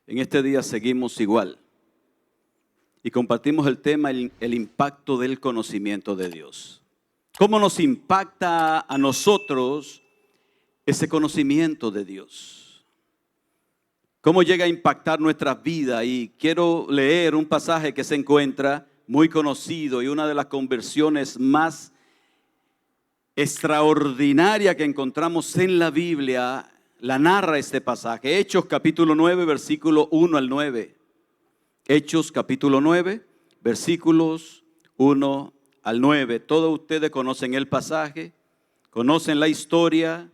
En este día seguimos igual y compartimos el tema, el impacto del conocimiento de Dios. ¿Cómo nos impacta a nosotros ese conocimiento de Dios? ¿Cómo llega a impactar nuestra vida? Y quiero leer un pasaje que se encuentra muy conocido y una de las conversiones más extraordinarias que encontramos en la Biblia. La narra este pasaje, Hechos capítulo 9, versículo 1 al 9. Hechos capítulo 9, versículos 1 al 9. Todos ustedes conocen el pasaje, conocen la historia,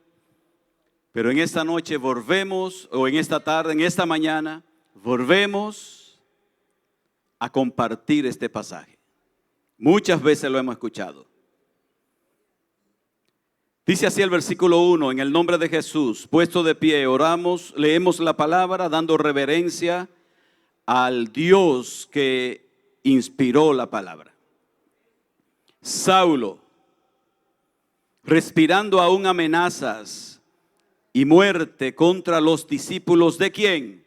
pero en esta noche volvemos, o en esta tarde, en esta mañana, volvemos a compartir este pasaje. Muchas veces lo hemos escuchado. Dice así el versículo 1, en el nombre de Jesús, puesto de pie, oramos, leemos la palabra dando reverencia al Dios que inspiró la palabra. Saulo, respirando aún amenazas y muerte contra los discípulos ¿de quién?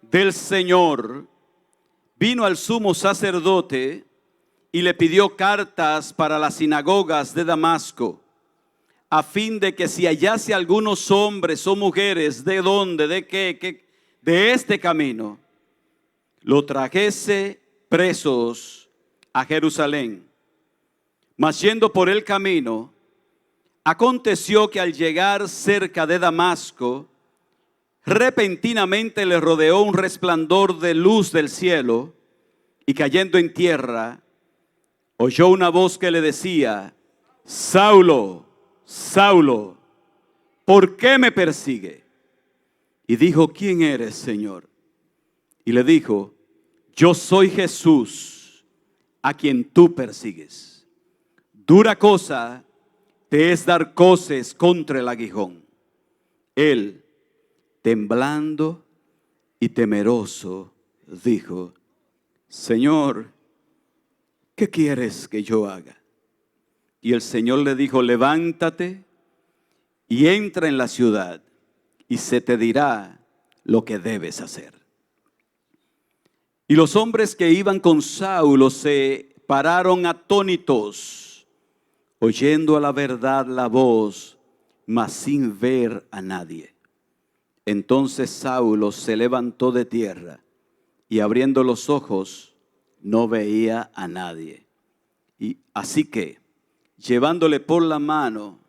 Del Señor, vino al sumo sacerdote y le pidió cartas para las sinagogas de Damasco, a fin de que si hallase algunos hombres o mujeres, ¿de dónde? ¿De qué? De este camino, lo trajese presos a Jerusalén. Mas yendo por el camino, aconteció que al llegar cerca de Damasco, repentinamente le rodeó un resplandor de luz del cielo, y cayendo en tierra, oyó una voz que le decía: Saulo, Saulo, ¿por qué me persigue? Y dijo: ¿quién eres, Señor? Y le dijo: yo soy Jesús, a quien tú persigues. Dura cosa te es dar coces contra el aguijón. Él, temblando y temeroso, dijo: Señor, ¿qué quieres que yo haga? Y el Señor le dijo: levántate y entra en la ciudad, y se te dirá lo que debes hacer. Y los hombres que iban con Saulo se pararon atónitos, oyendo a la verdad la voz, mas sin ver a nadie. Entonces Saulo se levantó de tierra, y abriendo los ojos, no veía a nadie. Y así que, llevándole por la mano,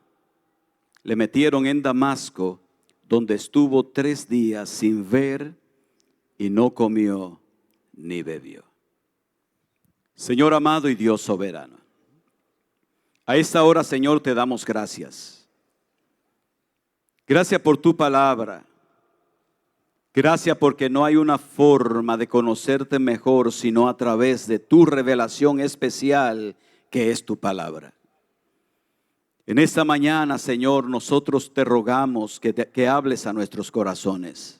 le metieron en Damasco, donde estuvo 3 días sin ver y no comió ni bebió. Señor amado y Dios soberano, a esta hora, Señor, te damos gracias. Gracias por tu palabra. Gracias porque no hay una forma de conocerte mejor sino a través de tu revelación especial, que es tu palabra. En esta mañana, Señor, nosotros te rogamos que hables a nuestros corazones.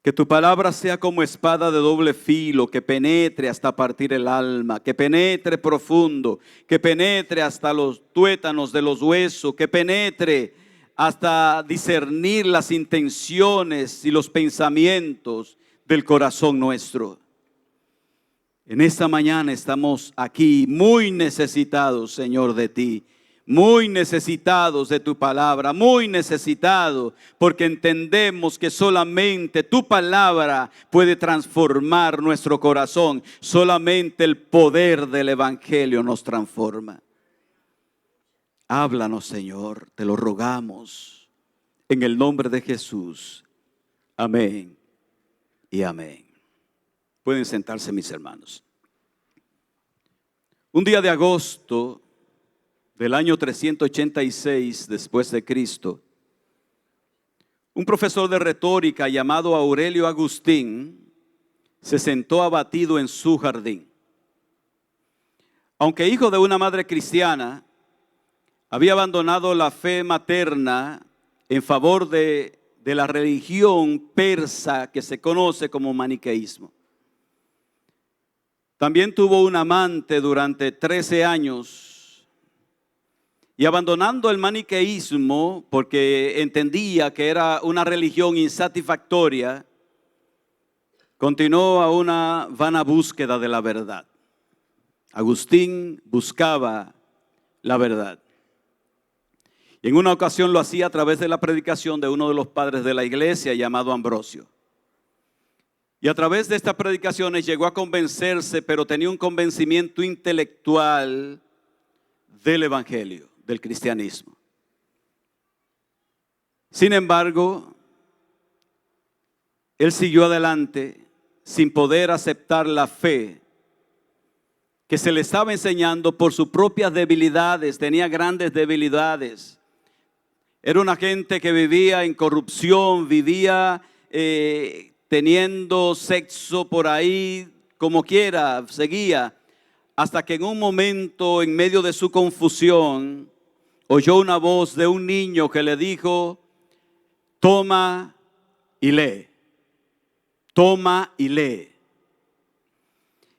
Que tu palabra sea como espada de doble filo, que penetre hasta partir el alma, que penetre profundo, que penetre hasta los tuétanos de los huesos, que penetre hasta discernir las intenciones y los pensamientos del corazón nuestro. En esta mañana estamos aquí muy necesitados, Señor, de ti. Muy necesitados de tu palabra, muy necesitados, porque entendemos que solamente tu palabra puede transformar nuestro corazón. Solamente el poder del evangelio nos transforma. Háblanos, Señor, te lo rogamos, en el nombre de Jesús. Amén y amén. Pueden sentarse, mis hermanos. Un día de agosto del año 386 después de Cristo, un profesor de retórica llamado Aurelio Agustín se sentó abatido en su jardín. Aunque hijo de una madre cristiana, había abandonado la fe materna en favor de la religión persa que se conoce como maniqueísmo. También tuvo un amante durante 13 años. Y abandonando el maniqueísmo, porque entendía que era una religión insatisfactoria, continuó a una vana búsqueda de la verdad. Agustín buscaba la verdad. Y en una ocasión lo hacía a través de la predicación de uno de los padres de la iglesia llamado Ambrosio. Y a través de estas predicaciones llegó a convencerse, pero tenía un convencimiento intelectual del evangelio, del cristianismo. Sin embargo, él siguió adelante sin poder aceptar la fe que se le estaba enseñando por sus propias debilidades. Tenía grandes debilidades. Era una gente que vivía en corrupción, vivía teniendo sexo por ahí como quiera, seguía. Hasta que en un momento, en medio de su confusión, oyó una voz de un niño que le dijo: toma y lee. Toma y lee.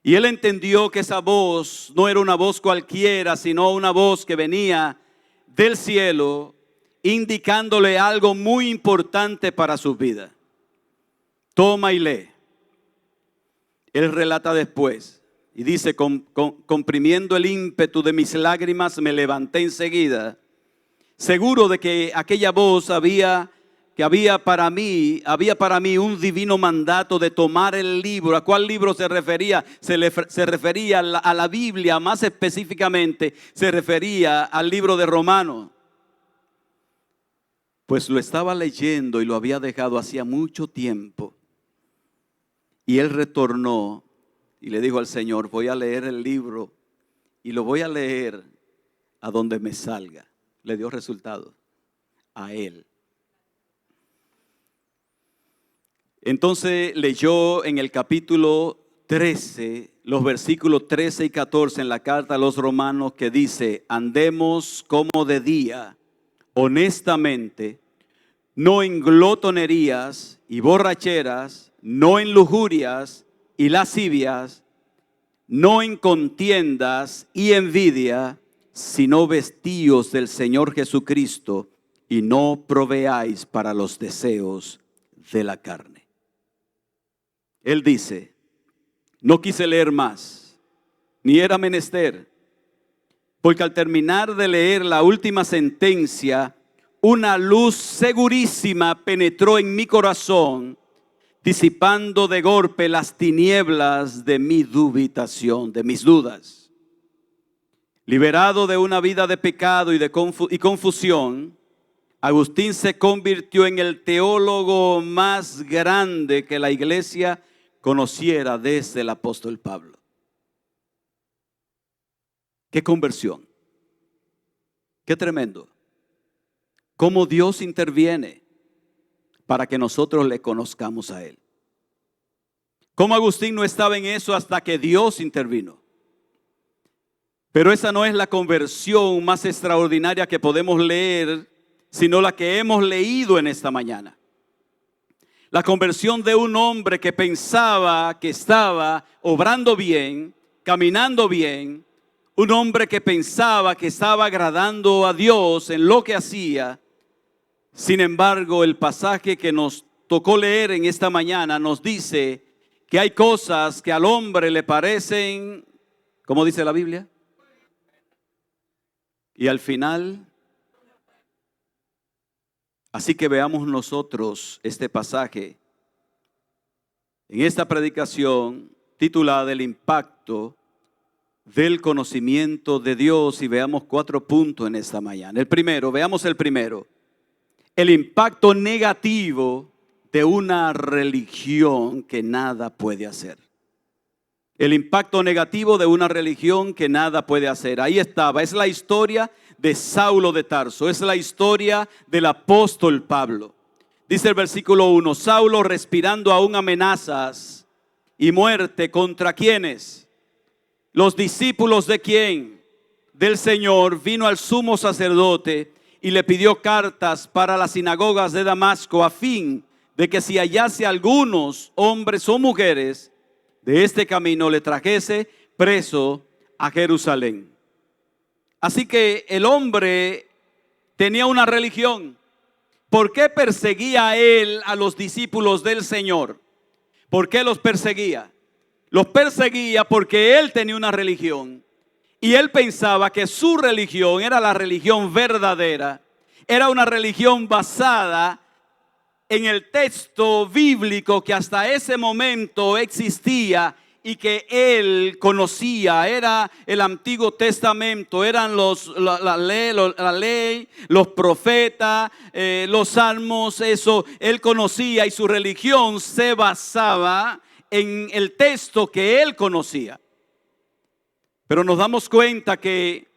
Y él entendió que esa voz no era una voz cualquiera, sino una voz que venía del cielo, indicándole algo muy importante para su vida. Toma y lee. Él relata después y dice: comprimiendo el ímpetu de mis lágrimas, me levanté enseguida, seguro de que aquella voz había para mí un divino mandato de tomar el libro. ¿A cuál libro se refería? Se refería a la Biblia, más específicamente se refería al libro de Romanos. Pues lo estaba leyendo y lo había dejado hacía mucho tiempo. Y él retornó y le dijo al Señor: voy a leer el libro y lo voy a leer a donde me salga. Le dio resultado a él. Entonces leyó en el capítulo 13, los versículos 13 y 14 en la carta a los romanos, que dice: andemos como de día, honestamente, no en glotonerías y borracheras, no en lujurias y lascivias, no en contiendas y envidia, sino vestíos del Señor Jesucristo y no proveáis para los deseos de la carne. Él dice: no quise leer más, ni era menester, porque al terminar de leer la última sentencia, una luz segurísima penetró en mi corazón, disipando de golpe las tinieblas de mi dubitación, de mis dudas. Liberado de una vida de pecado y confusión, Agustín se convirtió en el teólogo más grande que la iglesia conociera desde el apóstol Pablo. ¡Qué conversión! ¡Qué tremendo! Cómo Dios interviene para que nosotros le conozcamos a Él. Cómo Agustín no estaba en eso hasta que Dios intervino. Pero esa no es la conversión más extraordinaria que podemos leer, sino la que hemos leído en esta mañana. La conversión de un hombre que pensaba que estaba obrando bien, caminando bien, un hombre que pensaba que estaba agradando a Dios en lo que hacía. Sin embargo, el pasaje que nos tocó leer en esta mañana nos dice que hay cosas que al hombre le parecen, ¿cómo dice la Biblia? Y al final, así que veamos nosotros este pasaje en esta predicación titulada El impacto del conocimiento de Dios, y veamos 4 puntos en esta mañana. Veamos el primero. El impacto negativo de una religión que nada puede hacer. El impacto negativo de una religión que nada puede hacer. Ahí estaba, es la historia de Saulo de Tarso, es la historia del apóstol Pablo. Dice el versículo 1, Saulo respirando aún amenazas y muerte contra ¿quiénes? Los discípulos de ¿quién? Del Señor, vino al sumo sacerdote y le pidió cartas para las sinagogas de Damasco, a fin de que si hallase algunos hombres o mujeres de este camino, le trajese preso a Jerusalén. Así que el hombre tenía una religión. ¿Por qué perseguía a él a los discípulos del Señor? ¿Por qué los perseguía? Los perseguía porque él tenía una religión y él pensaba que su religión era la religión verdadera. Era una religión basada en el texto bíblico que hasta ese momento existía y que él conocía. Era el Antiguo Testamento, eran la ley, los profetas, los salmos, eso él conocía, y su religión se basaba en el texto que él conocía. Pero nos damos cuenta que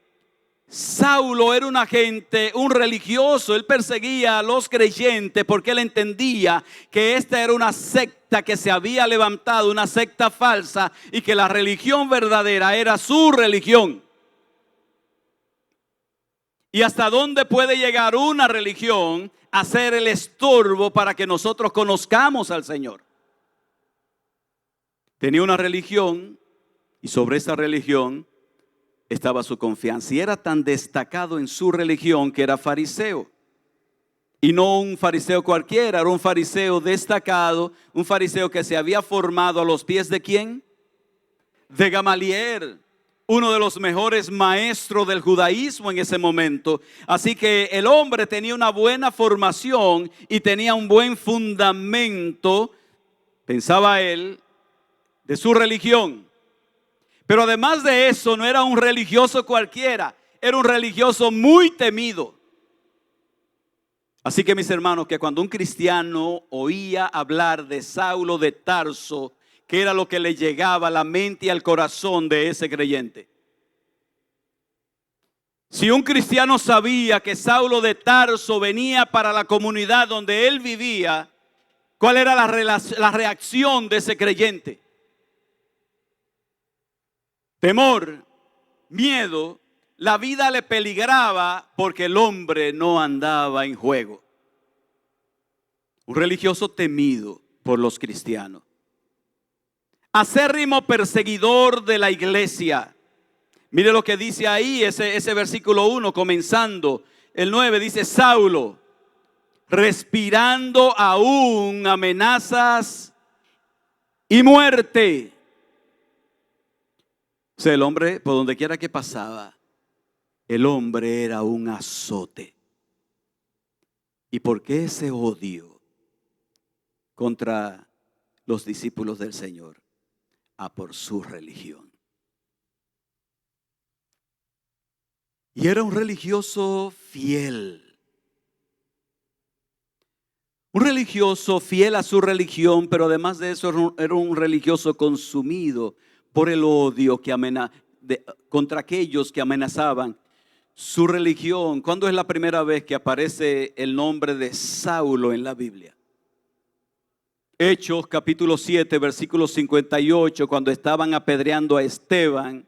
Saulo era un religioso. Él perseguía a los creyentes porque él entendía que esta era una secta que se había levantado, una secta falsa, y que la religión verdadera era su religión. ¿Y hasta dónde puede llegar una religión a ser el estorbo para que nosotros conozcamos al Señor? Tenía una religión y sobre esa religión estaba su confianza, y era tan destacado en su religión que era fariseo. Y no un fariseo cualquiera, era un fariseo destacado, un fariseo que se había formado a los pies ¿de quién? De Gamaliel, uno de los mejores maestros del judaísmo en ese momento. Así que el hombre tenía una buena formación y tenía un buen fundamento, pensaba él, de su religión. Pero además de eso, no era un religioso cualquiera, era un religioso muy temido. Así que, mis hermanos, que cuando un cristiano oía hablar de Saulo de Tarso, ¿qué era lo que le llegaba a la mente y al corazón de ese creyente? Si un cristiano sabía que Saulo de Tarso venía para la comunidad donde él vivía, ¿cuál era la reacción de ese creyente? Temor, miedo, la vida le peligraba porque el hombre no andaba en juego. Un religioso temido por los cristianos. Acérrimo perseguidor de la iglesia. Mire lo que dice ahí, ese versículo 1, comenzando el 9, dice: Saulo, respirando aún amenazas y muerte. O sea, el hombre, por donde quiera que pasaba, el hombre era un azote. ¿Y por qué ese odio contra los discípulos del Señor? Por su religión. Y era un religioso fiel. Un religioso fiel a su religión, pero además de eso era un religioso consumido por el odio contra aquellos que amenazaban su religión. ¿Cuándo es la primera vez que aparece el nombre de Saulo en la Biblia? Hechos capítulo 7, versículo 58, cuando estaban apedreando a Esteban,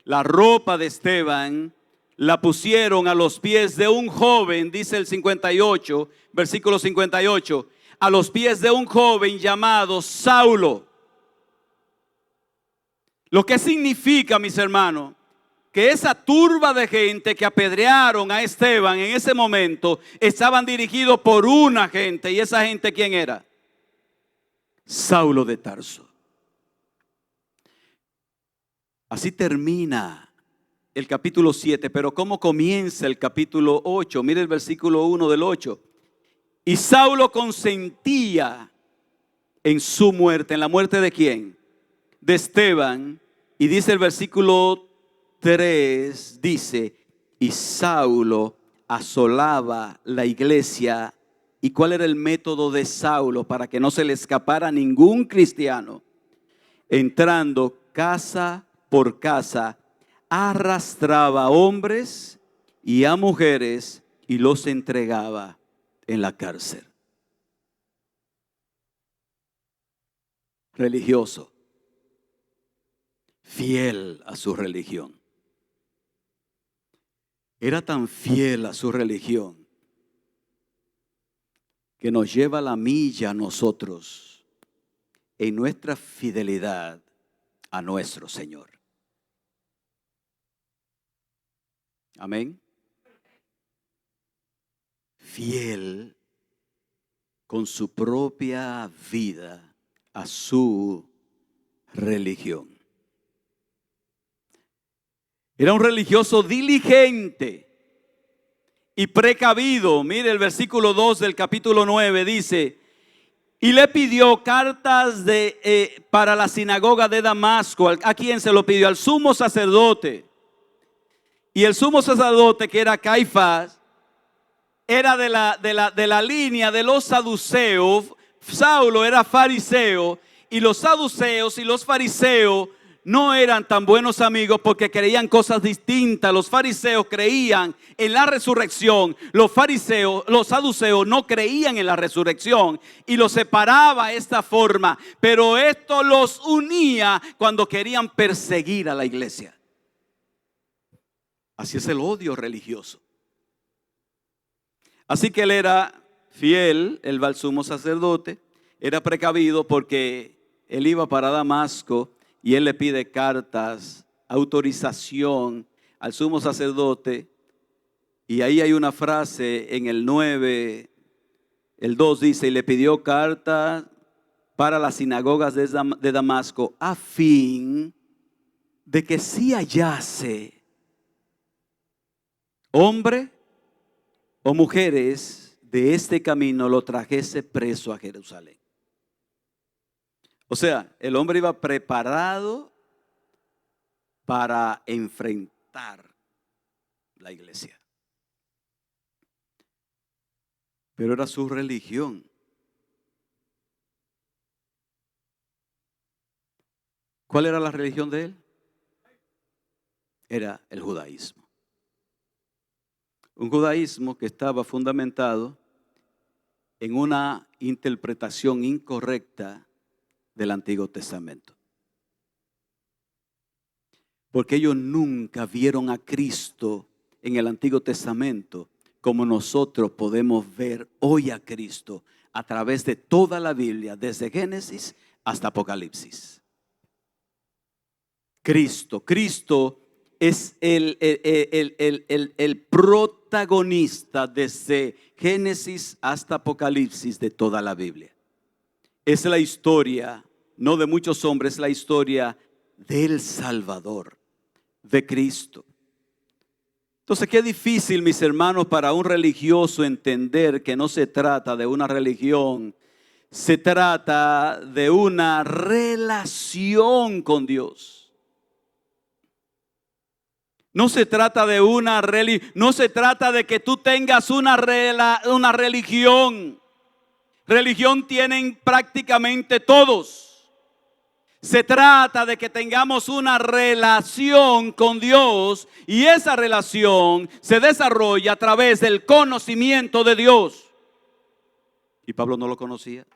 la ropa de Esteban la pusieron a los pies de un joven, dice el 58, versículo 58, a los pies de un joven llamado Saulo. Lo que significa, mis hermanos, que esa turba de gente que apedrearon a Esteban en ese momento estaban dirigidos por una gente. ¿Y esa gente quién era? Saulo de Tarso. Así termina el capítulo 7, pero ¿cómo comienza el capítulo 8? Mire el versículo 1 del 8. Y Saulo consentía en su muerte. ¿En la muerte de quién? De Esteban. Y dice el versículo 3, dice: y Saulo asolaba la iglesia. ¿Y cuál era el método de Saulo para que no se le escapara ningún cristiano? Entrando casa por casa, arrastraba a hombres y a mujeres y los entregaba en la cárcel. Religioso, fiel a su religión. Era tan fiel a su religión que nos lleva la milla a nosotros en nuestra fidelidad a nuestro Señor. Amén. Fiel con su propia vida a su religión. Era un religioso diligente y precavido. Mire el versículo 2 del capítulo 9 dice: y le pidió cartas para la sinagoga de Damasco. ¿A quién se lo pidió? Al sumo sacerdote. Y el sumo sacerdote, que era Caifás, era de la línea de los saduceos. Saulo era fariseo, y los saduceos y los fariseos no eran tan buenos amigos porque creían cosas distintas. Los fariseos creían en la resurrección. Los saduceos no creían en la resurrección, y los separaba de esta forma. Pero esto los unía cuando querían perseguir a la iglesia. Así es el odio religioso. Así que él era fiel, él va al sumo sacerdote, era precavido porque él iba para Damasco. Y él le pide cartas, autorización al sumo sacerdote. Y ahí hay una frase en el 9, el 2 dice: y le pidió cartas para las sinagogas de Damasco, a fin de que si hallase hombre o mujeres de este camino, lo trajese preso a Jerusalén. O sea, el hombre iba preparado para enfrentar la iglesia. Pero era su religión. ¿Cuál era la religión de él? Era el judaísmo. Un judaísmo que estaba fundamentado en una interpretación incorrecta del Antiguo Testamento. Porque ellos nunca vieron a Cristo en el Antiguo Testamento como nosotros podemos ver hoy a Cristo a través de toda la Biblia, desde Génesis hasta Apocalipsis. Cristo es el protagonista desde Génesis hasta Apocalipsis de toda la Biblia. Es la historia, no de muchos hombres, es la historia del Salvador, de Cristo. Entonces, qué difícil, mis hermanos, para un religioso entender que no se trata de una religión, se trata de una relación con Dios. No se trata de no se trata de que tú tengas una religión. Religión tienen prácticamente todos. Se trata de que tengamos una relación con Dios, y esa relación se desarrolla a través del conocimiento de Dios. Y Pablo no lo conocía.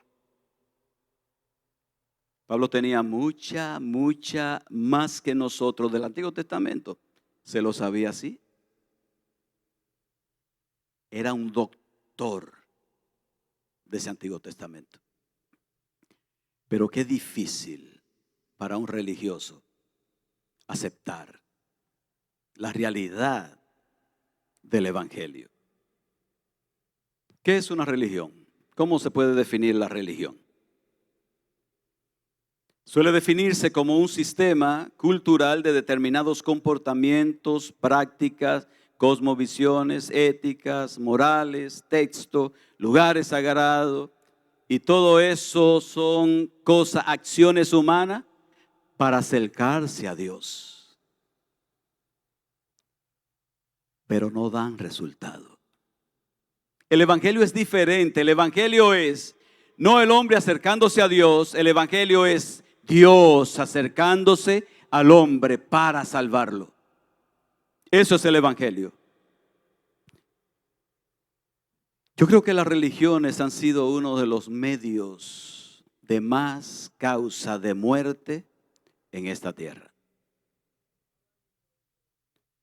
Pablo tenía mucha más que nosotros del Antiguo Testamento. Se lo sabía así. Era un doctor de ese Antiguo Testamento. Pero qué difícil para un religioso aceptar la realidad del Evangelio. ¿Qué es una religión? ¿Cómo se puede definir la religión? Suele definirse como un sistema cultural de determinados comportamientos, prácticas, cosmovisiones, éticas, morales, texto, lugares sagrados, y todo eso son acciones humanas para acercarse a Dios, pero no dan resultado. El Evangelio es diferente. El Evangelio es no el hombre acercándose a Dios, el Evangelio es Dios acercándose al hombre para salvarlo. Eso es el Evangelio. Yo creo que las religiones han sido uno de los medios de más causa de muerte en esta tierra.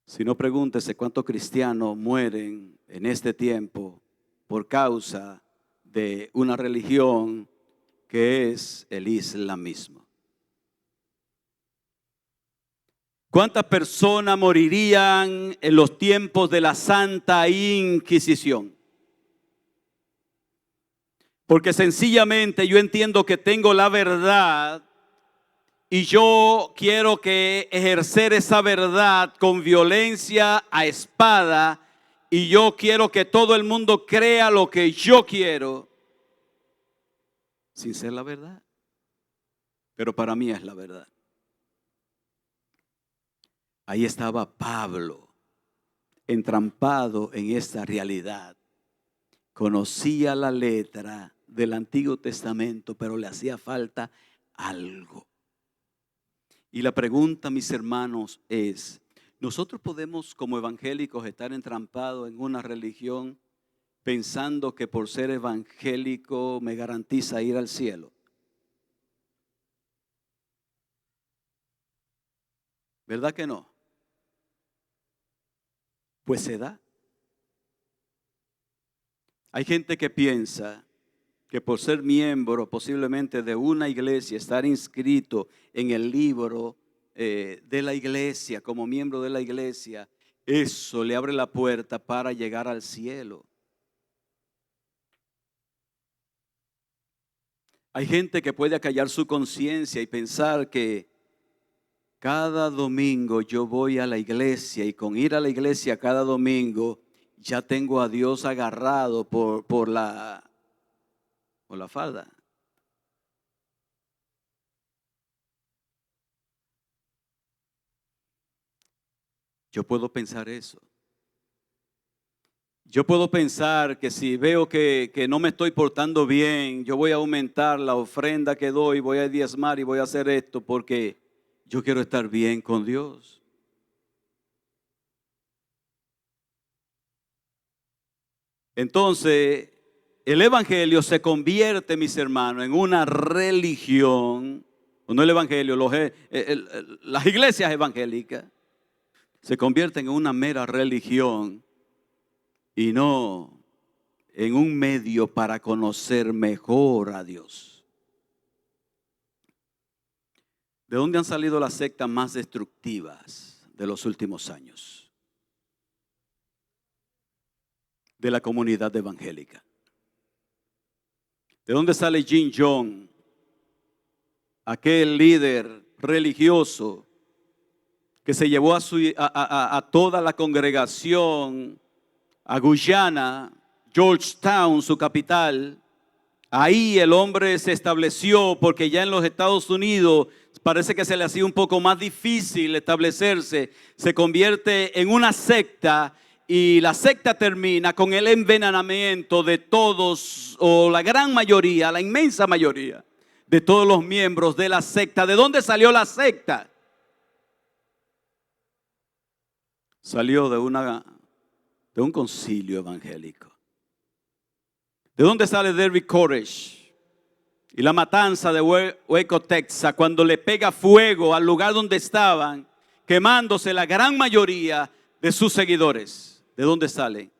Si no, pregúntese cuántos cristianos mueren en este tiempo por causa de una religión que es el islamismo. ¿Cuántas personas morirían en los tiempos de la Santa Inquisición? Porque sencillamente yo entiendo que tengo la verdad y yo quiero que ejercer esa verdad con violencia a espada, y yo quiero que todo el mundo crea lo que yo quiero, sin ser la verdad. Pero para mí es la verdad. Ahí estaba Pablo, entrampado en esta realidad. Conocía la letra del Antiguo Testamento, pero le hacía falta algo. Y la pregunta, mis hermanos, es: ¿nosotros podemos como evangélicos estar entrampados en una religión pensando que por ser evangélico me garantiza ir al cielo? ¿Verdad que no? Pues se da. Hay gente que piensa que por ser miembro posiblemente de una iglesia, estar inscrito en el libro de la iglesia, como miembro de la iglesia, eso le abre la puerta para llegar al cielo. Hay gente que puede acallar su conciencia y pensar que cada domingo yo voy a la iglesia, y con ir a la iglesia cada domingo ya tengo a Dios agarrado por la falda. Yo puedo pensar eso. Yo puedo pensar que si veo que no me estoy portando bien, yo voy a aumentar la ofrenda que doy, voy a diezmar y voy a hacer esto porque yo quiero estar bien con Dios. Entonces, el evangelio se convierte, mis hermanos, en una religión. No el evangelio, las iglesias evangélicas se convierten en una mera religión y no en un medio para conocer mejor a Dios. ¿De dónde han salido las sectas más destructivas de los últimos años? De la comunidad evangélica. ¿De dónde sale Jim Jones, aquel líder religioso que se llevó a toda la congregación a Guyana, Georgetown, su capital? Ahí el hombre se estableció porque ya en los Estados Unidos parece que se le hacía un poco más difícil establecerse. Se convierte en una secta y la secta termina con el envenenamiento de todos, o la gran mayoría, la inmensa mayoría de todos los miembros de la secta. ¿De dónde salió la secta? Salió de un concilio evangélico. ¿De dónde sale David Koresh y la matanza de Waco, Texas, cuando le pega fuego al lugar donde estaban, quemándose la gran mayoría de sus seguidores? ¿De dónde sale?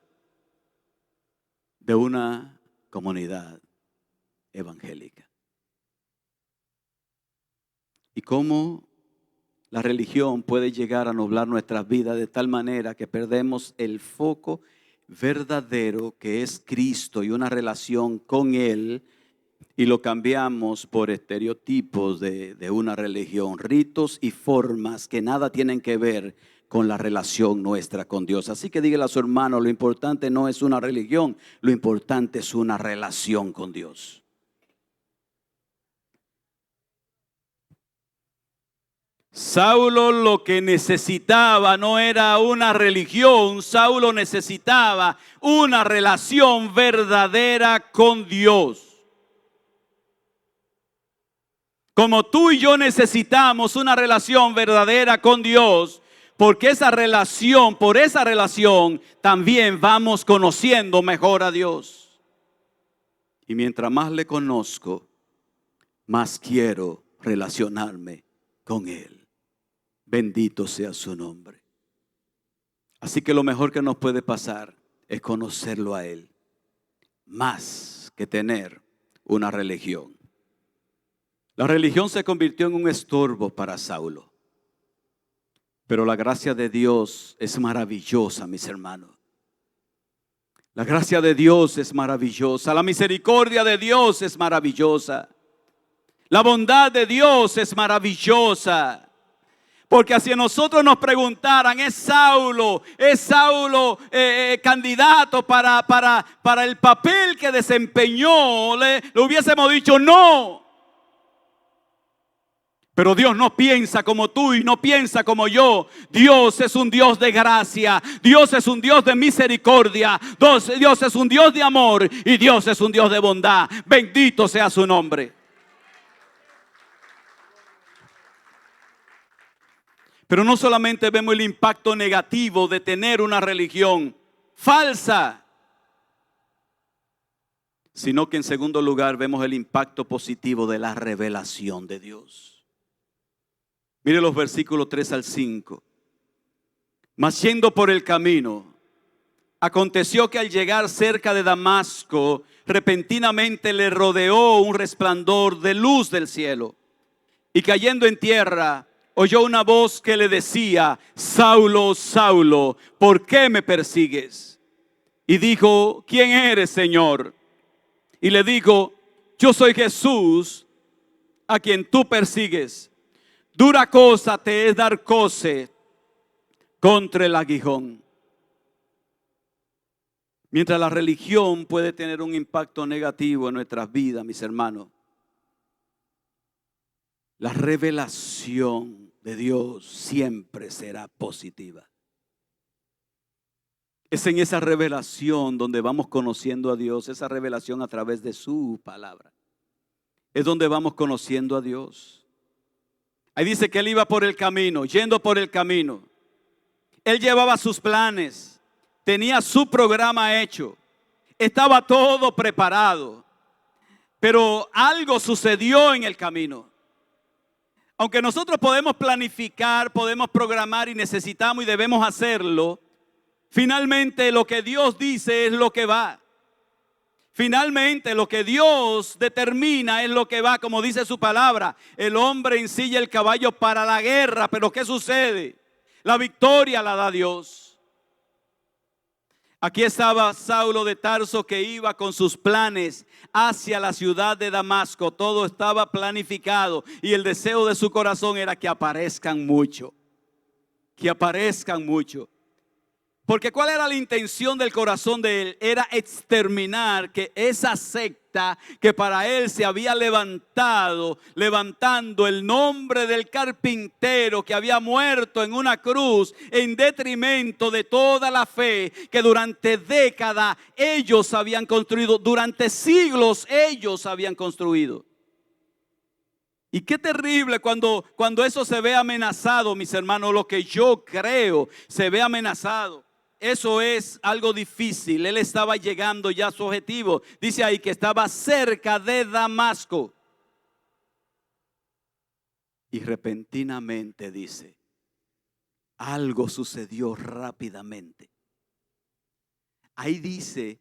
De una comunidad evangélica. ¿Y cómo la religión puede llegar a nublar nuestras vidas de tal manera que perdemos el foco verdadero, que es Cristo y una relación con Él, y lo cambiamos por estereotipos de una religión, ritos y formas que nada tienen que ver con la relación nuestra con Dios? Así que dígale a su hermano: lo importante no es una religión, lo importante es una relación con Dios. Saulo lo que necesitaba no era una religión, Saulo necesitaba una relación verdadera con Dios. Como tú y yo necesitamos una relación verdadera con Dios, porque por esa relación también vamos conociendo mejor a Dios. Y mientras más le conozco, más quiero relacionarme con Él. Bendito sea su nombre. Así que lo mejor que nos puede pasar es conocerlo a Él, más que tener una religión. La religión se convirtió en un estorbo para Saulo, pero la gracia de Dios es maravillosa, mis hermanos. La gracia de Dios es maravillosa. La misericordia de Dios es maravillosa. La bondad de Dios es maravillosa. Porque si a nosotros nos preguntaran, ¿es Saulo candidato para el papel que desempeñó? Le hubiésemos dicho no. Pero Dios no piensa como tú y no piensa como yo. Dios es un Dios de gracia. Dios es un Dios de misericordia. Dios es un Dios de amor. Y Dios es un Dios de bondad. Bendito sea su nombre. Pero no solamente vemos el impacto negativo de tener una religión falsa, sino que en segundo lugar vemos el impacto positivo de la revelación de Dios. Mire los versículos 3 al 5. Mas yendo por el camino, aconteció que al llegar cerca de Damasco, repentinamente le rodeó un resplandor de luz del cielo. Y cayendo en tierra, oyó una voz que le decía: Saulo, Saulo, ¿por qué me persigues? Y dijo: ¿quién eres, Señor? Y le dijo: yo soy Jesús, a quien tú persigues. Dura cosa te es dar coce contra el aguijón. Mientras la religión puede tener un impacto negativo en nuestras vidas, mis hermanos, la revelación de Dios siempre será positiva. Es en esa revelación donde vamos conociendo a Dios, esa revelación a través de su palabra. Es donde vamos conociendo a Dios. Ahí dice que él iba por el camino, yendo por el camino. Él llevaba sus planes, tenía su programa hecho, estaba todo preparado. Pero algo sucedió en el camino. Aunque nosotros podemos planificar, podemos programar y necesitamos y debemos hacerlo, finalmente lo que Dios dice es lo que va. Finalmente lo que Dios determina es lo que va, como dice su palabra. El hombre ensilla el caballo para la guerra, pero ¿qué sucede? La victoria la da Dios. Aquí estaba Saulo de Tarso, que iba con sus planes hacia la ciudad de Damasco. Todo estaba planificado y el deseo de su corazón era que aparezcan mucho. Que aparezcan mucho. Porque ¿cuál era la intención del corazón de él? Era exterminar que esa secta que para él se había levantando el nombre del carpintero que había muerto en una cruz en detrimento de toda la fe que durante décadas ellos habían construido, durante siglos ellos habían construido. Y qué terrible cuando eso se ve amenazado, mis hermanos, lo que yo creo se ve amenazado. Eso es algo difícil. Él estaba llegando ya a su objetivo. Dice ahí que estaba cerca de Damasco. Y repentinamente dice, algo sucedió rápidamente. Ahí dice,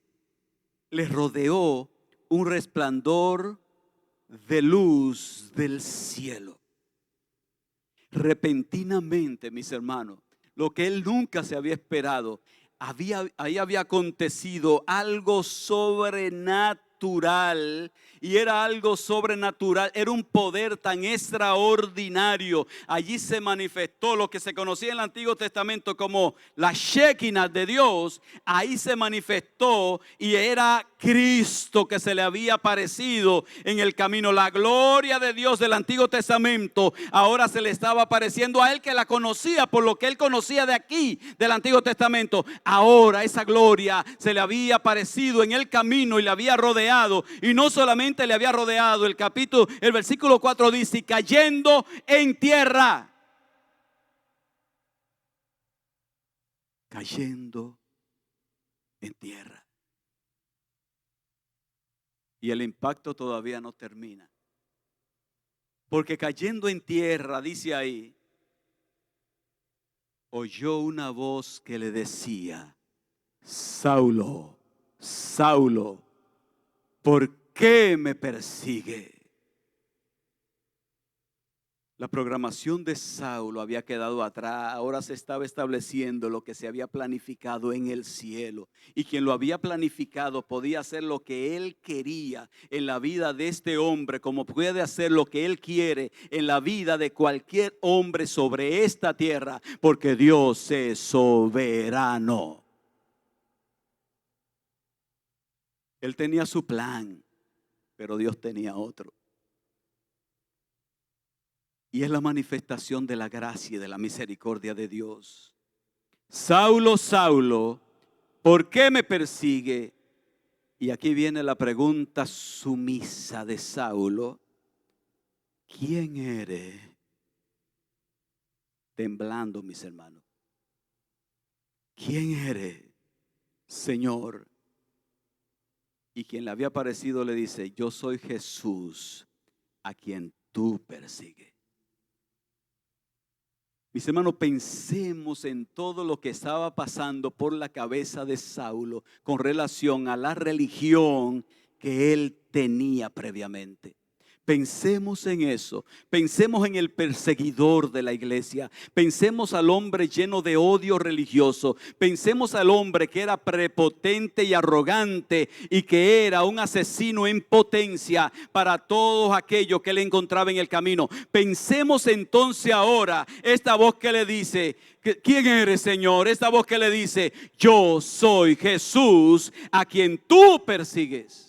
le rodeó un resplandor de luz del cielo. Repentinamente, mis hermanos, lo que él nunca se había esperado, ahí había acontecido algo sobrenatural. Y era algo sobrenatural, era un poder tan extraordinario. Allí se manifestó lo que se conocía en el Antiguo Testamento como la Shekinah de Dios. Ahí se manifestó y era Cristo que se le había aparecido en el camino. La gloria de Dios del Antiguo Testamento ahora se le estaba apareciendo a él, que la conocía por lo que él conocía de aquí, del Antiguo Testamento. Ahora esa gloria se le había aparecido en el camino y le había rodeado. Y no solamente le había rodeado, el versículo 4 dice, y cayendo en tierra. Cayendo en tierra. Y el impacto todavía no termina. Porque cayendo en tierra, dice ahí, oyó una voz que le decía: Saulo, Saulo, ¿por qué me persigue? La programación de Saulo había quedado atrás, ahora se estaba estableciendo lo que se había planificado en el cielo. Y quien lo había planificado podía hacer lo que él quería en la vida de este hombre, como puede hacer lo que él quiere en la vida de cualquier hombre sobre esta tierra, porque Dios es soberano. Él tenía su plan, pero Dios tenía otro. Y es la manifestación de la gracia y de la misericordia de Dios. Saulo, Saulo, ¿por qué me persigue? Y aquí viene la pregunta sumisa de Saulo. ¿Quién eres? Temblando, mis hermanos. ¿Quién eres, Señor? Y quien le había aparecido le dice, yo soy Jesús, a quien tú persigues. Mis hermanos, pensemos en todo lo que estaba pasando por la cabeza de Saulo con relación a la religión que él tenía previamente. Pensemos en eso, pensemos en el perseguidor de la iglesia, pensemos al hombre lleno de odio religioso, pensemos al hombre que era prepotente y arrogante y que era un asesino en potencia para todos aquellos que le encontraba en el camino. Pensemos entonces ahora esta voz que le dice, ¿quién eres, Señor? Esta voz que le dice, yo soy Jesús a quien tú persigues.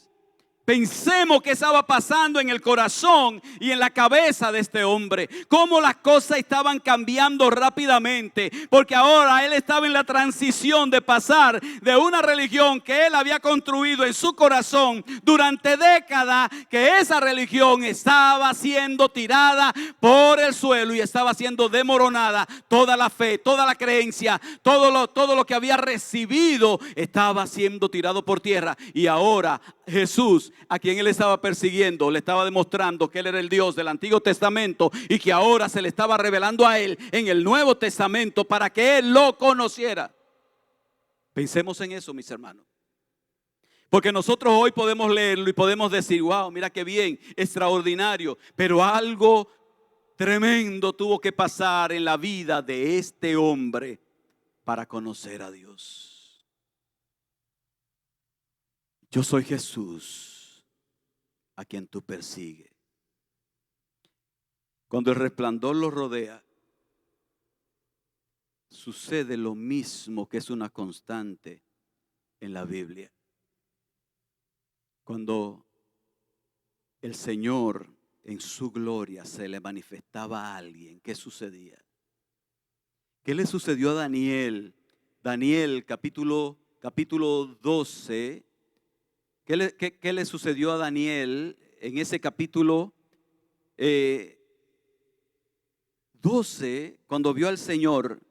Pensemos qué estaba pasando en el corazón y en la cabeza de este hombre. Cómo las cosas estaban cambiando rápidamente. Porque ahora él estaba en la transición de pasar de una religión que él había construido en su corazón durante décadas. Que esa religión estaba siendo tirada por el suelo y estaba siendo desmoronada. Toda la fe, toda la creencia, todo lo que había recibido estaba siendo tirado por tierra. Y ahora Jesús, a quien él estaba persiguiendo, le estaba demostrando que él era el Dios del Antiguo Testamento y que ahora se le estaba revelando a él en el Nuevo Testamento para que él lo conociera. Pensemos en eso, mis hermanos. Porque nosotros hoy podemos leerlo y podemos decir, wow, mira qué bien, extraordinario. Pero algo tremendo tuvo que pasar en la vida de este hombre para conocer a Dios. Yo soy Jesús, a quien tú persigues. Cuando el resplandor lo rodea, sucede lo mismo que es una constante en la Biblia. Cuando el Señor en su gloria se le manifestaba a alguien, ¿qué sucedía? ¿Qué le sucedió a Daniel? Daniel capítulo 12. ¿Qué le sucedió a Daniel en ese capítulo 12? Cuando vio al Señor,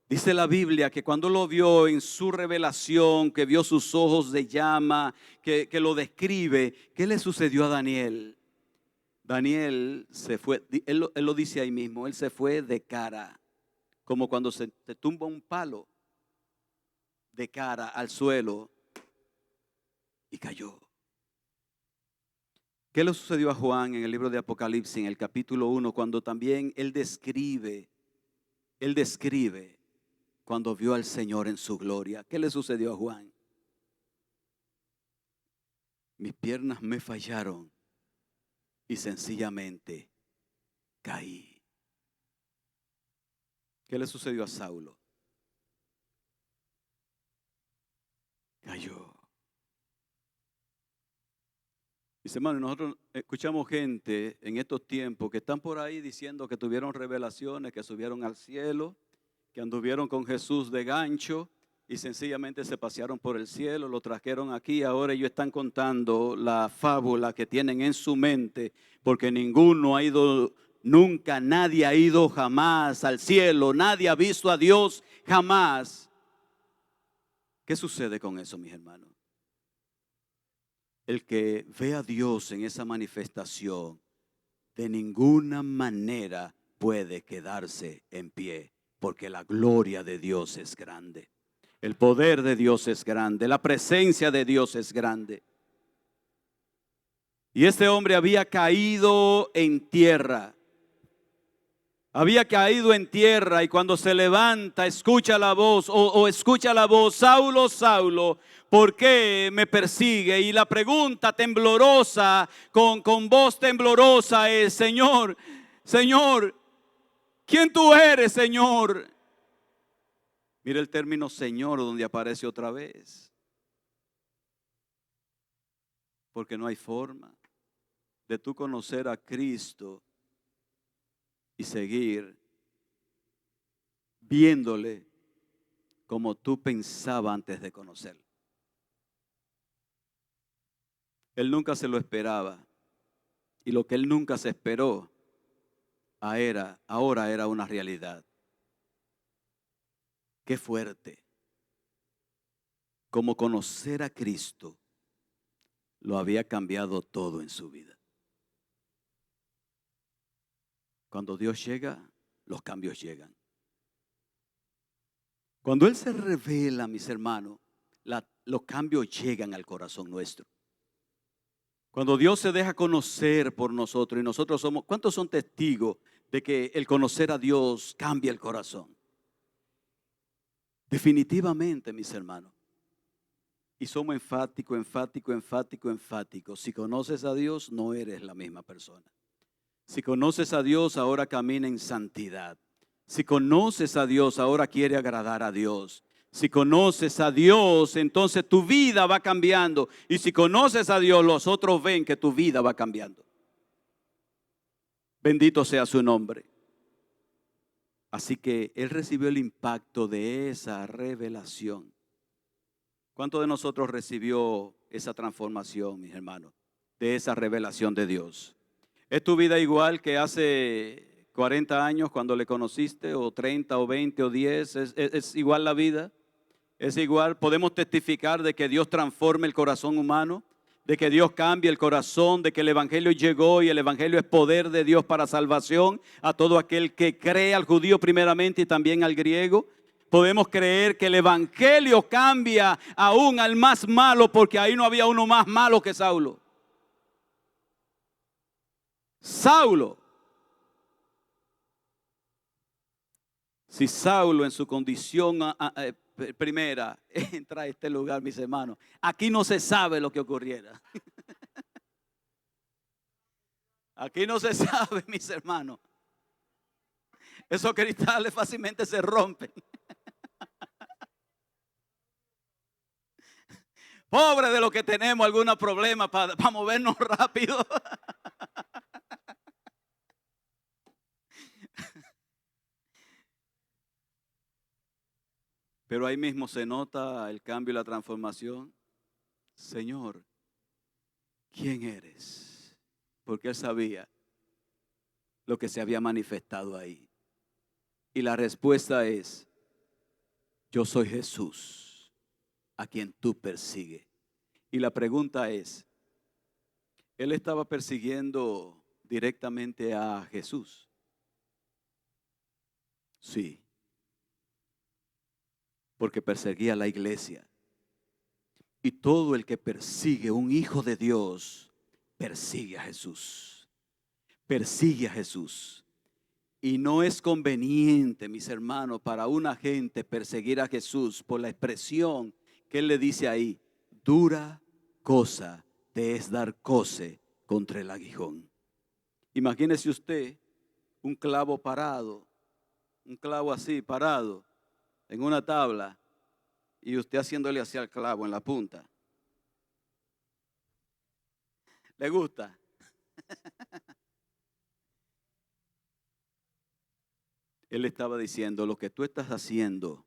dice la Biblia que cuando lo vio en su revelación, que vio sus ojos de llama, que lo describe, ¿qué le sucedió a Daniel? Daniel se fue, él lo dice ahí mismo, él se fue de cara, como cuando se tumba un palo de cara al suelo. Y cayó. ¿Qué le sucedió a Juan en el libro de Apocalipsis, en el capítulo 1, cuando también él describe cuando vio al Señor en su gloria? ¿Qué le sucedió a Juan? Mis piernas me fallaron y sencillamente caí. ¿Qué le sucedió a Saulo? Cayó. Mis hermanos, nosotros escuchamos gente en estos tiempos que están por ahí diciendo que tuvieron revelaciones, que subieron al cielo, que anduvieron con Jesús de gancho y sencillamente se pasearon por el cielo, lo trajeron aquí. Ahora ellos están contando la fábula que tienen en su mente, porque ninguno ha ido nunca, nadie ha ido jamás al cielo, nadie ha visto a Dios jamás. ¿Qué sucede con eso, mis hermanos? El que ve a Dios en esa manifestación de ninguna manera puede quedarse en pie, porque la gloria de Dios es grande, el poder de Dios es grande, la presencia de Dios es grande. Y este hombre había caído en tierra. Había caído en tierra y cuando se levanta, escucha la voz o escucha la voz, Saulo, Saulo, ¿por qué me persigue? Y la pregunta temblorosa, con voz temblorosa es, Señor, Señor, ¿quién tú eres, Señor? Mira el término Señor donde aparece otra vez. Porque no hay forma de tú conocer a Cristo y seguir viéndole como tú pensabas antes de conocerlo. Él nunca se lo esperaba. Y lo que él nunca se esperó, ahora era una realidad. Qué fuerte. Como conocer a Cristo lo había cambiado todo en su vida. Cuando Dios llega, los cambios llegan. Cuando Él se revela, mis hermanos, los cambios llegan al corazón nuestro. Cuando Dios se deja conocer por nosotros y nosotros somos, ¿cuántos son testigos de que el conocer a Dios cambia el corazón? Definitivamente, mis hermanos. Y somos enfáticos. Si conoces a Dios, no eres la misma persona. Si conoces a Dios, ahora camina en santidad. Si conoces a Dios, ahora quiere agradar a Dios. Si conoces a Dios, entonces tu vida va cambiando. Y si conoces a Dios, los otros ven que tu vida va cambiando. Bendito sea su nombre. Así que él recibió el impacto de esa revelación. ¿Cuántos de nosotros recibió esa transformación, mis hermanos? De esa revelación de Dios. ¿Es tu vida igual que hace 40 años cuando le conociste? ¿O 30 o 20 o 10? ¿Es igual la vida? ¿Es igual? ¿Podemos testificar de que Dios transforma el corazón humano? ¿De que Dios cambia el corazón? ¿De que el Evangelio llegó y el Evangelio es poder de Dios para salvación a todo aquel que cree, al judío primeramente y también al griego? Podemos creer que el Evangelio cambia aún al más malo, porque ahí no había uno más malo que Saulo. Saulo. Si Saulo en su condición primera entra a este lugar, mis hermanos, aquí no se sabe lo que ocurriera. Aquí no se sabe, mis hermanos. Esos cristales fácilmente se rompen. Pobre de los que tenemos algunos problemas para movernos rápido. Pero ahí mismo se nota el cambio y la transformación. Señor, ¿quién eres? Porque él sabía lo que se había manifestado ahí. Y la respuesta es, yo soy Jesús, a quien tú persigues. Y la pregunta es, ¿él estaba persiguiendo directamente a Jesús? Sí, porque perseguía a la iglesia. Y todo el que persigue un hijo de Dios, persigue a Jesús. Persigue a Jesús. Y no es conveniente, mis hermanos, para una gente perseguir a Jesús por la expresión que él le dice ahí, dura cosa te es dar coce contra el aguijón. Imagínese usted un clavo parado, un clavo así parado en una tabla y usted haciéndole hacia el clavo en la punta. ¿Le gusta? Él estaba diciendo, lo que tú estás haciendo,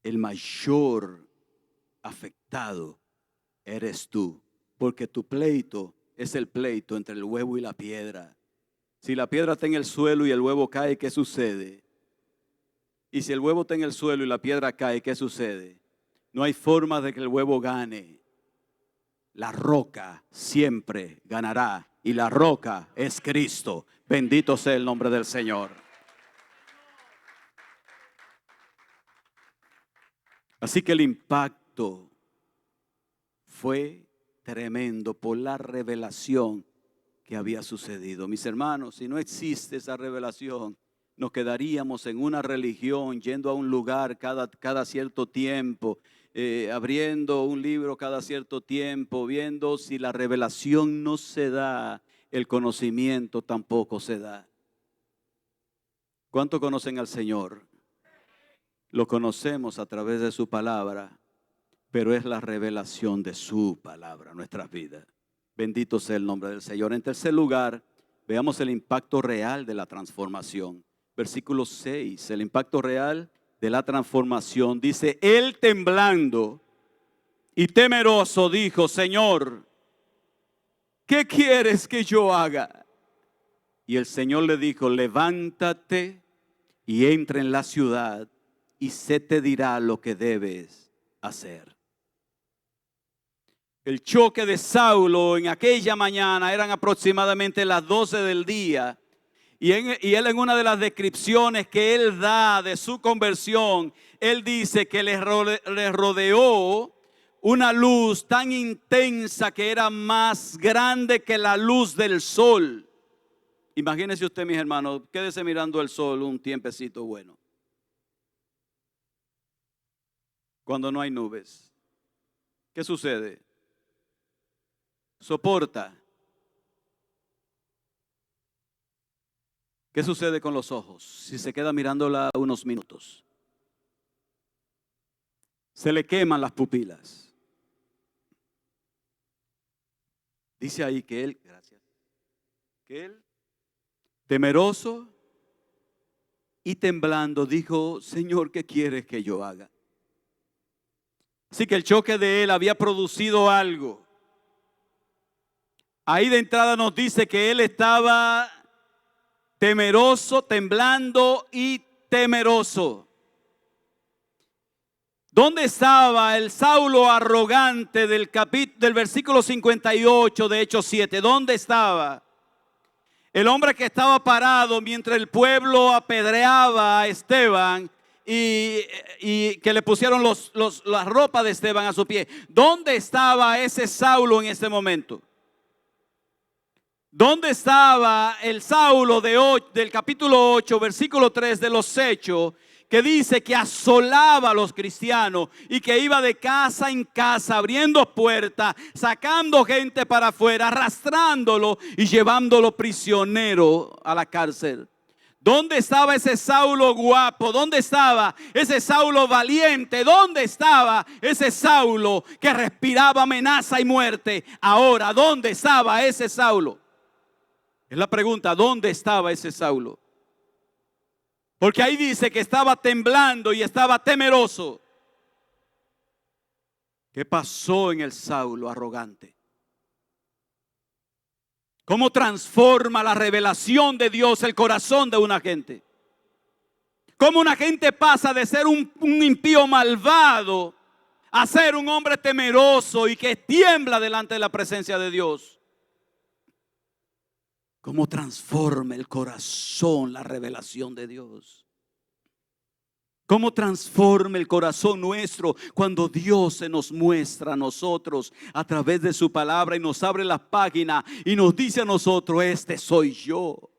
el mayor afectado eres tú, porque tu pleito es el pleito entre el huevo y la piedra. Si la piedra está en el suelo y el huevo cae, ¿qué sucede? Y si el huevo está en el suelo y la piedra cae, ¿qué sucede? No hay forma de que el huevo gane. La roca siempre ganará y la roca es Cristo. Bendito sea el nombre del Señor. Así que el impacto fue tremendo por la revelación que había sucedido. Mis hermanos, si no existe esa revelación, nos quedaríamos en una religión, yendo a un lugar cada cierto tiempo, abriendo un libro cada cierto tiempo, viendo si la revelación no se da, el conocimiento tampoco se da. ¿Cuánto conocen al Señor? Lo conocemos a través de su palabra, pero es la revelación de su palabra en nuestras vidas. Bendito sea el nombre del Señor. En tercer lugar, veamos el impacto real de la transformación. Versículo 6, el impacto real de la transformación. Dice, él temblando y temeroso dijo, Señor, ¿qué quieres que yo haga? Y el Señor le dijo, levántate y entra en la ciudad y se te dirá lo que debes hacer. El choque de Saulo en aquella mañana eran aproximadamente las 12 del día. Y él en una de las descripciones que él da de su conversión, él dice que le rodeó una luz tan intensa que era más grande que la luz del sol. Imagínese usted, mis hermanos, quédese mirando el sol un tiempecito bueno, cuando no hay nubes. ¿Qué sucede? Soporta. ¿Qué sucede con los ojos si se queda mirándola unos minutos? Se le queman las pupilas. Dice ahí que él, temeroso y temblando, dijo, Señor, ¿qué quieres que yo haga? Así que el choque de él había producido algo. Ahí de entrada nos dice que él estaba temeroso, temblando y temeroso. ¿Dónde estaba el Saulo arrogante del versículo 58 de Hechos 7? ¿Dónde estaba? El hombre que estaba parado mientras el pueblo apedreaba a Esteban y que le pusieron la ropa de Esteban a su pie. ¿Dónde estaba ese Saulo en este momento? ¿Dónde estaba el Saulo del capítulo 8, versículo 3 de los Hechos, que dice que asolaba a los cristianos y que iba de casa en casa abriendo puertas, sacando gente para afuera, arrastrándolo y llevándolo prisionero a la cárcel? ¿Dónde estaba ese Saulo guapo? ¿Dónde estaba ese Saulo valiente? ¿Dónde estaba ese Saulo que respiraba amenaza y muerte? Ahora, ¿dónde estaba ese Saulo? Es la pregunta, ¿dónde estaba ese Saulo? Porque ahí dice que estaba temblando y estaba temeroso. ¿Qué pasó en el Saulo arrogante? ¿Cómo transforma la revelación de Dios el corazón de una gente? ¿Cómo una gente pasa de ser un impío malvado a ser un hombre temeroso y que tiembla delante de la presencia de Dios? ¿Cómo transforma el corazón la revelación de Dios? ¿Cómo transforma el corazón nuestro cuando Dios se nos muestra a nosotros a través de su palabra y nos abre las páginas y nos dice a nosotros, este soy yo?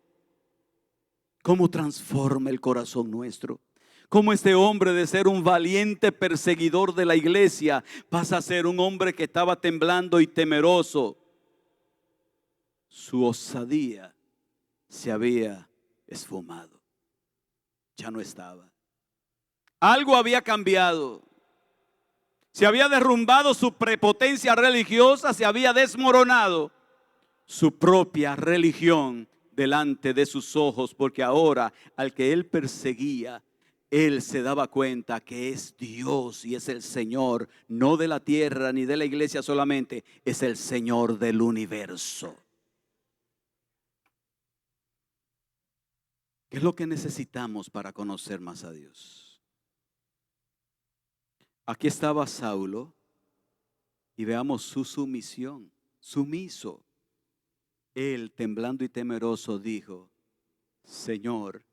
¿Cómo transforma el corazón nuestro? ¿Cómo este hombre de ser un valiente perseguidor de la iglesia pasa a ser un hombre que estaba temblando y temeroso? Su osadía se había esfumado. Ya no estaba. Algo había cambiado. Se había derrumbado su prepotencia religiosa, se había desmoronado su propia religión delante de sus ojos, porque ahora al que él perseguía, él se daba cuenta que es Dios y es el Señor, no de la tierra ni de la iglesia solamente, es el Señor del universo. ¿Qué es lo que necesitamos para conocer más a Dios? Aquí estaba Saulo y veamos su sumisión, sumiso. Él, temblando y temeroso, dijo, Señor,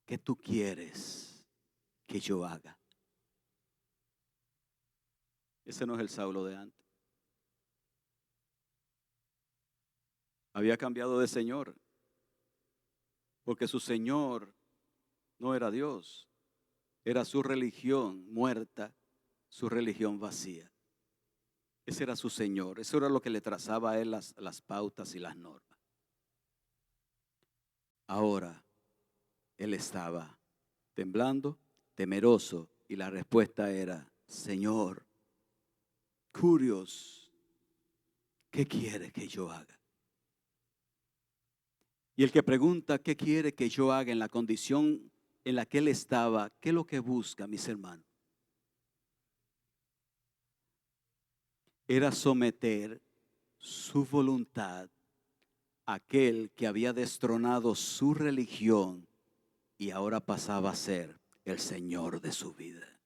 ¿qué tú quieres que yo haga? Ese no es el Saulo de antes. Había cambiado de Señor, porque su Señor no era Dios, era su religión muerta, su religión vacía. Ese era su Señor, eso era lo que le trazaba a él las pautas y las normas. Ahora él estaba temblando, temeroso, y la respuesta era: Señor, Curios, ¿qué quiere que yo haga? Y el que pregunta qué quiere que yo haga en la condición en la que él estaba, ¿qué es lo que busca, mis hermanos? Era someter su voluntad a aquel que había destronado su religión y ahora pasaba a ser el Señor de su vida.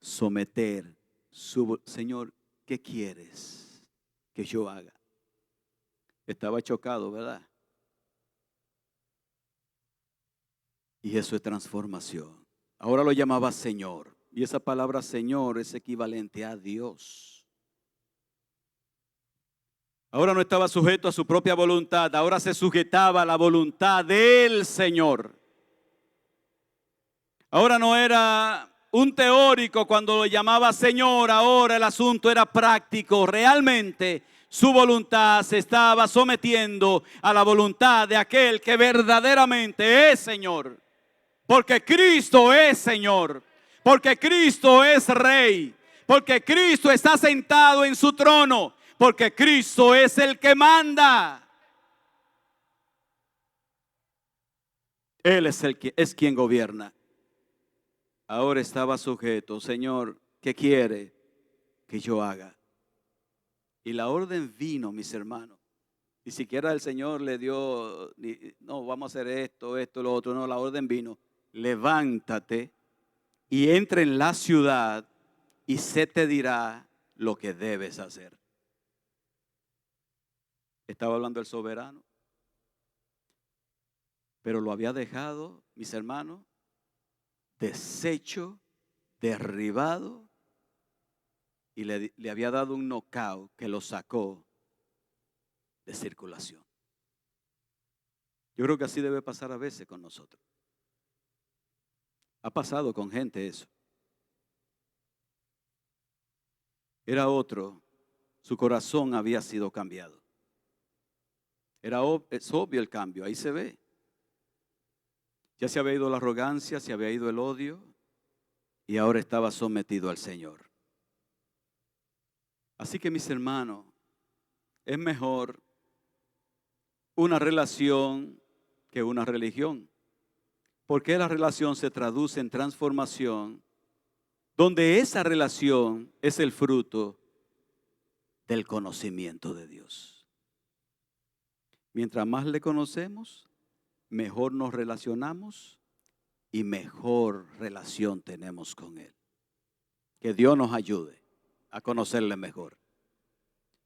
Someter su Señor, ¿qué quieres que yo haga? Estaba chocado, ¿verdad? Y eso es transformación. Ahora lo llamaba Señor. Y esa palabra Señor es equivalente a Dios. Ahora no estaba sujeto a su propia voluntad. Ahora se sujetaba a la voluntad del Señor. Ahora no era un teórico cuando lo llamaba Señor. Ahora el asunto era práctico. Realmente su voluntad se estaba sometiendo a la voluntad de aquel que verdaderamente es Señor. Porque Cristo es Señor, porque Cristo es Rey, porque Cristo está sentado en su trono, porque Cristo es el que manda. Él es quien gobierna. Ahora estaba sujeto: Señor, ¿qué quiere que yo haga? Y la orden vino, mis hermanos. Ni siquiera el Señor le dio, no, vamos a hacer esto, lo otro. No, la orden vino: levántate y entra en la ciudad y se te dirá lo que debes hacer. Estaba hablando el soberano, pero lo había dejado, mis hermanos, deshecho, derribado, y le había dado un knockout que lo sacó de circulación. Yo creo que así debe pasar a veces con nosotros. Ha pasado con gente eso. Era otro, su corazón había sido cambiado. Es obvio el cambio, ahí se ve. Ya se había ido la arrogancia, se había ido el odio y ahora estaba sometido al Señor. Así que, mis hermanos, es mejor una relación que una religión. Porque la relación se traduce en transformación, donde esa relación es el fruto del conocimiento de Dios. Mientras más le conocemos, mejor nos relacionamos y mejor relación tenemos con Él. Que Dios nos ayude a conocerle mejor.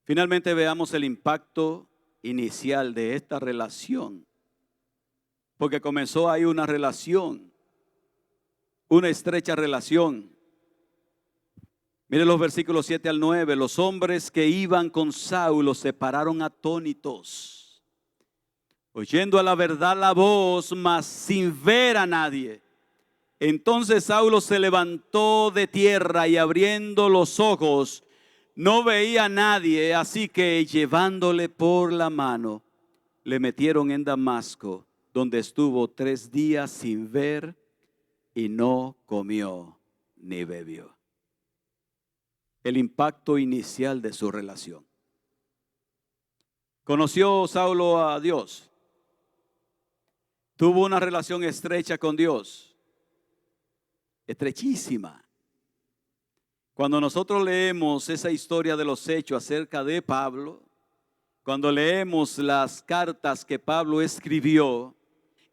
Finalmente veamos el impacto inicial de esta relación. Porque comenzó ahí una relación, una estrecha relación. Mire los versículos 7 al 9. Los hombres que iban con Saulo se pararon atónitos, oyendo a la verdad la voz, mas sin ver a nadie. Entonces Saulo se levantó de tierra y abriendo los ojos, no veía a nadie, así que llevándole por la mano, le metieron en Damasco, donde estuvo 3 días sin ver y no comió ni bebió. El impacto inicial de su relación. ¿Conoció Saulo a Dios? Tuvo una relación estrecha con Dios. Estrechísima. Cuando nosotros leemos esa historia de los hechos acerca de Pablo, cuando leemos las cartas que Pablo escribió,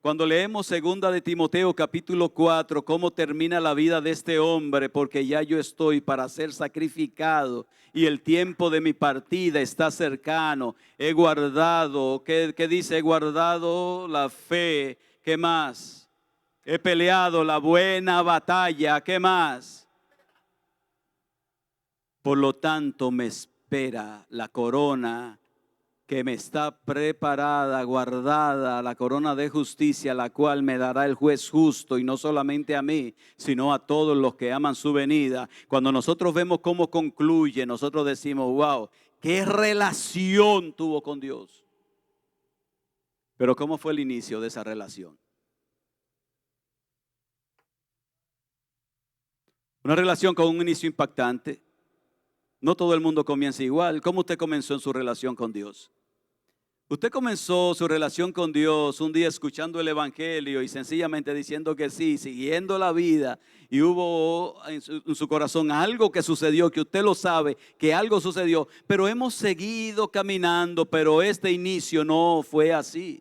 cuando leemos 2 de Timoteo capítulo 4, cómo termina la vida de este hombre, porque ya yo estoy para ser sacrificado y el tiempo de mi partida está cercano. He guardado, ¿qué dice? He guardado la fe. ¿Qué más? He peleado la buena batalla. ¿Qué más? Por lo tanto me espera la corona que me está preparada, guardada la corona de justicia, la cual me dará el juez justo, y no solamente a mí, sino a todos los que aman su venida. Cuando nosotros vemos cómo concluye, nosotros decimos, wow, qué relación tuvo con Dios. Pero ¿cómo fue el inicio de esa relación? Una relación con un inicio impactante. No todo el mundo comienza igual. ¿Cómo usted comenzó en su relación con Dios? Usted comenzó su relación con Dios un día escuchando el Evangelio y sencillamente diciendo que sí, siguiendo la vida, y hubo en su corazón algo que sucedió, que usted lo sabe, que algo sucedió, pero hemos seguido caminando, pero este inicio no fue así.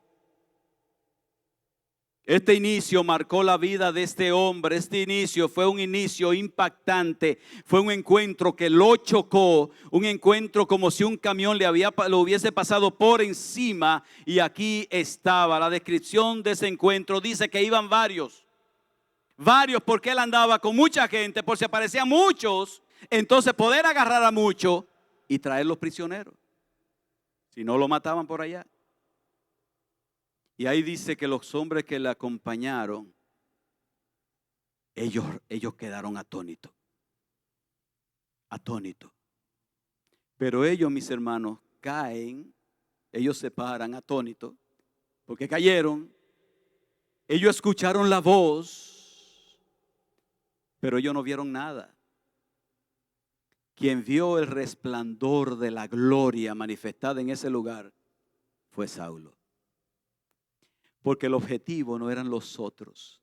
Este inicio marcó la vida de este hombre. Este inicio fue un inicio impactante. Fue un encuentro que lo chocó. Un encuentro como si un camión lo hubiese pasado por encima. Y aquí estaba la descripción de ese encuentro. Dice que iban varios. Varios porque él andaba con mucha gente. Por si aparecían muchos, entonces poder agarrar a muchos y traerlos prisioneros. Si no lo mataban por allá. Y ahí dice que los hombres que le acompañaron, ellos quedaron atónitos. Atónitos. Pero ellos, mis hermanos, caen, ellos se paran atónitos, porque cayeron. Ellos escucharon la voz, pero ellos no vieron nada. Quien vio el resplandor de la gloria manifestada en ese lugar fue Saulo. Porque el objetivo no eran los otros.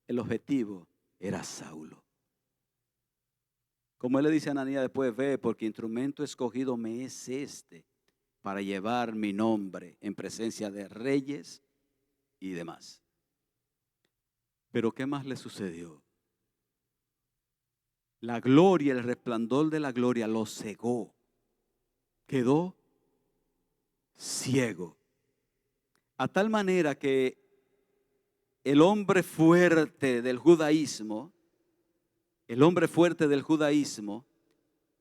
El objetivo era Saulo. Como él le dice a Ananías después, ve, porque instrumento escogido me es este, para llevar mi nombre en presencia de reyes y demás. Pero ¿qué más le sucedió? La gloria, el resplandor de la gloria lo cegó. Quedó ciego. A tal manera que el hombre fuerte del judaísmo,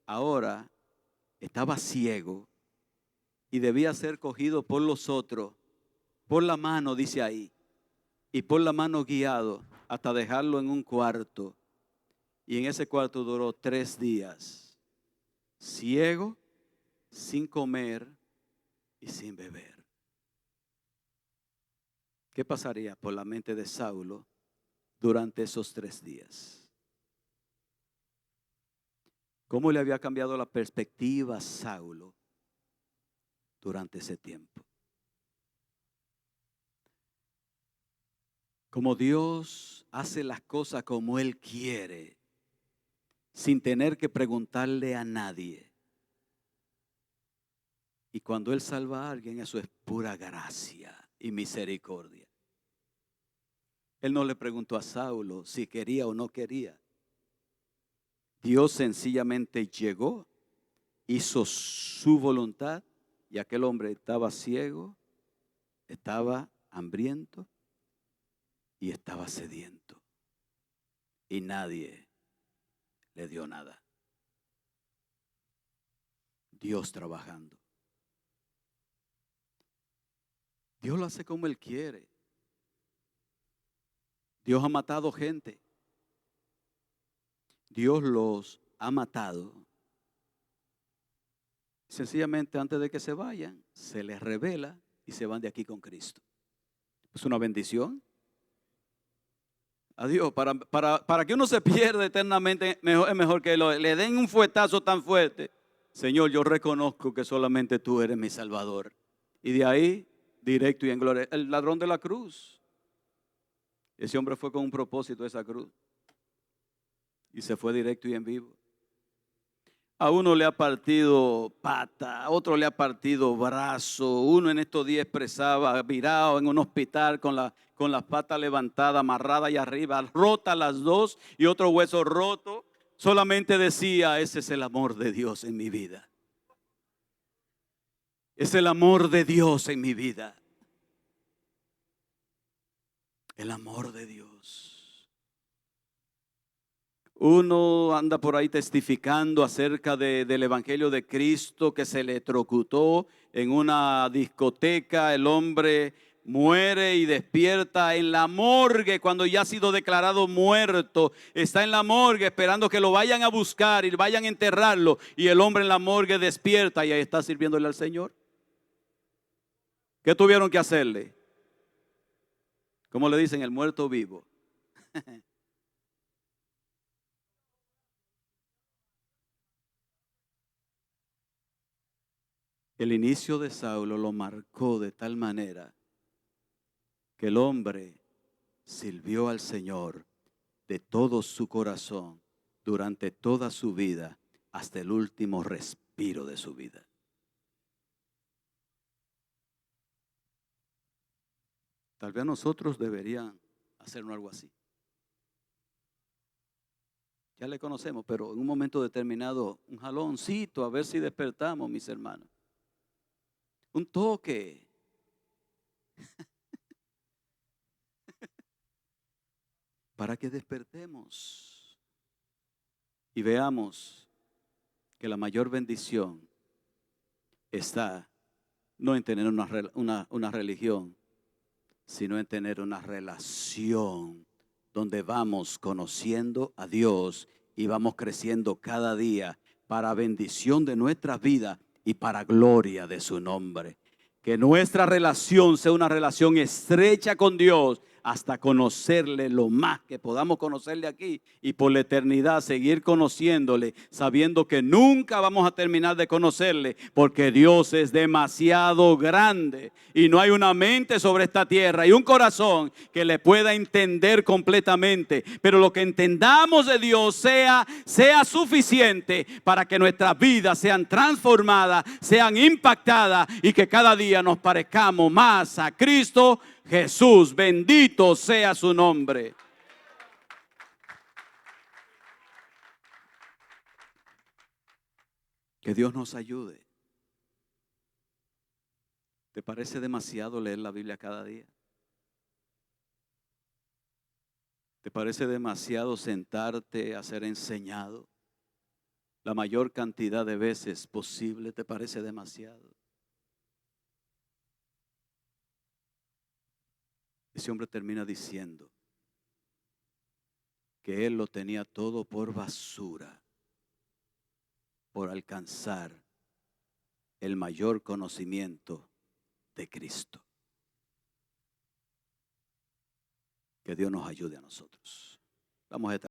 ahora estaba ciego y debía ser cogido por los otros, por la mano, dice ahí, y por la mano guiado hasta dejarlo en un cuarto. Y en ese cuarto duró 3 días, ciego, sin comer y sin beber. ¿Qué pasaría por la mente de Saulo durante esos 3 días? ¿Cómo le había cambiado la perspectiva a Saulo durante ese tiempo? Como Dios hace las cosas como Él quiere, sin tener que preguntarle a nadie. Y cuando Él salva a alguien, eso es pura gracia y misericordia. Él no le preguntó a Saulo si quería o no quería. Dios sencillamente llegó, hizo su voluntad, y aquel hombre estaba ciego, estaba hambriento y estaba sediento. Y nadie le dio nada. Dios trabajando. Dios lo hace como Él quiere. Dios ha matado gente. Dios los ha matado. Sencillamente antes de que se vayan, se les revela y se van de aquí con Cristo. Es una bendición. Adiós. Para que uno se pierda eternamente, es mejor que le den un fuetazo tan fuerte. Señor, yo reconozco que solamente tú eres mi Salvador. Y de ahí, directo y en gloria. El ladrón de la cruz. Ese hombre fue con un propósito a esa cruz. Y se fue directo y en vivo. A uno le ha partido pata, a otro le ha partido brazo. Uno en estos días expresaba, virado en un hospital con las patas levantadas, amarradas y arriba, rotas las dos y otro hueso roto. Solamente decía, ese es el amor de Dios en mi vida. Es el amor de Dios en mi vida. El amor de Dios. Uno anda por ahí testificando acerca del Evangelio de Cristo, que se electrocutó en una discoteca. El hombre muere y despierta en la morgue cuando ya ha sido declarado muerto. Está en la morgue esperando que lo vayan a buscar y vayan a enterrarlo. Y el hombre en la morgue despierta y ahí está sirviéndole al Señor. ¿Qué tuvieron que hacerle? ¿Cómo le dicen? El muerto vivo. El inicio de Saulo lo marcó de tal manera que el hombre sirvió al Señor de todo su corazón durante toda su vida, hasta el último respiro de su vida. Tal vez nosotros deberían hacernos algo así. Ya le conocemos, pero en un momento determinado, un jaloncito, a ver si despertamos, mis hermanos. Un toque. Para que despertemos y veamos que la mayor bendición está no en tener una religión, sino en tener una relación donde vamos conociendo a Dios y vamos creciendo cada día para bendición de nuestra vida y para gloria de su nombre. Que nuestra relación sea una relación estrecha con Dios hasta conocerle lo más que podamos conocerle aquí y por la eternidad seguir conociéndole, sabiendo que nunca vamos a terminar de conocerle, porque Dios es demasiado grande y no hay una mente sobre esta tierra y un corazón que le pueda entender completamente, pero lo que entendamos de Dios sea suficiente para que nuestras vidas sean transformadas, sean impactadas y que cada día nos parezcamos más a Cristo Jesús. Bendito sea su nombre. Que Dios nos ayude. ¿Te parece demasiado leer la Biblia cada día? ¿Te parece demasiado sentarte a ser enseñado la mayor cantidad de veces posible? ¿Te parece demasiado? Ese hombre termina diciendo que él lo tenía todo por basura por alcanzar el mayor conocimiento de Cristo. Que Dios nos ayude a nosotros. Vamos a estar